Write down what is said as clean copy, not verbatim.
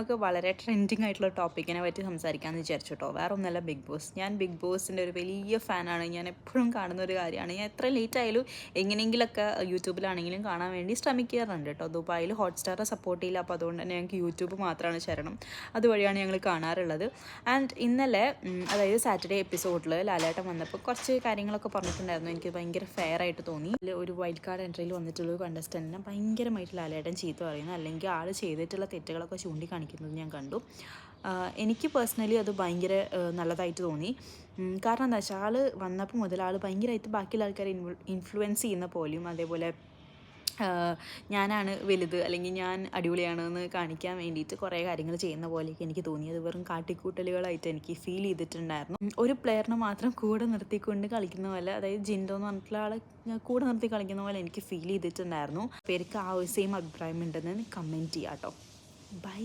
നമുക്ക് വളരെ ട്രെൻഡിങ് ആയിട്ടുള്ള ടോപ്പിക്കിനെ പറ്റി സംസാരിക്കാമെന്ന് വിചാരിച്ചു കേട്ടോ. വേറെ ഒന്നല്ല, ബിഗ് ബോസ്. ഞാൻ ബിഗ് ബോസിൻ്റെ ഒരു വലിയ ഫാനാണ്. ഞാൻ എപ്പോഴും കാണുന്ന ഒരു കാര്യമാണ്. ഞാൻ എത്ര ലേറ്റ് ആയാലും എങ്ങനെയെങ്കിലൊക്കെ യൂട്യൂബിലാണെങ്കിലും കാണാൻ വേണ്ടി ശ്രമിക്കാറുണ്ട് കേട്ടോ. ദുബായിൽ ഹോട്ട്സ്റ്റാറെ സപ്പോർട്ട് ചെയ്യില്ല, അപ്പോൾ അതുകൊണ്ട് തന്നെ ഞങ്ങൾക്ക് യൂട്യൂബ് മാത്രമാണ് ശരണം. അതുവഴിയാണ് ഞങ്ങൾ കാണാറുള്ളത്. ആൻഡ് ഇന്നലെ, അതായത് സാറ്റർഡേ എപ്പിസോഡിൽ ലാലേട്ടൻ വന്നപ്പോൾ കുറച്ച് കാര്യങ്ങളൊക്കെ പറഞ്ഞിട്ടുണ്ടായിരുന്നു. എനിക്ക് ഭയങ്കര ഫെയർ ആയിട്ട് തോന്നി. ഒരു വൈൽഡ് കാർഡ് എൻട്രിയിൽ വന്നിട്ടുള്ള ഒരു കണ്ടസ്റ്റൻറ്റിനെ ഭയങ്കരമായിട്ട് ലാലേട്ടൻ ചീത്ത പറയുന്നു, അല്ലെങ്കിൽ ആൾ ചെയ്തിട്ടുള്ള തെറ്റുകളൊക്കെ ചൂണ്ടിക്കാണിക്കുന്നത് ഞാൻ കണ്ടു. എനിക്ക് പേഴ്സണലി അത് ഭയങ്കര നല്ലതായിട്ട് തോന്നി. കാരണം എന്താ വെച്ചാൽ ആൾ വന്നപ്പോൾ മുതൽ ആൾ ഭയങ്കരമായിട്ട് ബാക്കിയുള്ള ആൾക്കാരെ ഇൻഫ്ലുവൻസ് ചെയ്യുന്ന പോലെയും, അതേപോലെ ഞാനാണ് വലുത് അല്ലെങ്കിൽ ഞാൻ അടിപൊളിയാണെന്ന് കാണിക്കാൻ വേണ്ടിയിട്ട് കുറേ കാര്യങ്ങൾ ചെയ്യുന്ന പോലെയൊക്കെ എനിക്ക് തോന്നി. അത് വെറും കാട്ടിക്കൂട്ടലുകളായിട്ട് എനിക്ക് ഫീൽ ചെയ്തിട്ടുണ്ടായിരുന്നു. ഒരു പ്ലെയറിനെ മാത്രം കൂടെ നിർത്തിക്കൊണ്ട് കളിക്കുന്ന പോലെ, അതായത് ജിൻഡോ എന്ന് പറഞ്ഞിട്ടുള്ള ആളെ കൂടെ നിർത്തി കളിക്കുന്ന പോലെ എനിക്ക് ഫീൽ ചെയ്തിട്ടുണ്ടായിരുന്നു. പേർക്ക് ആ ഒരു സെയിം അഭിപ്രായം ഉണ്ടെന്ന് കമൻറ്റ് ചെയ്യാം കേട്ടോ. ബൈ.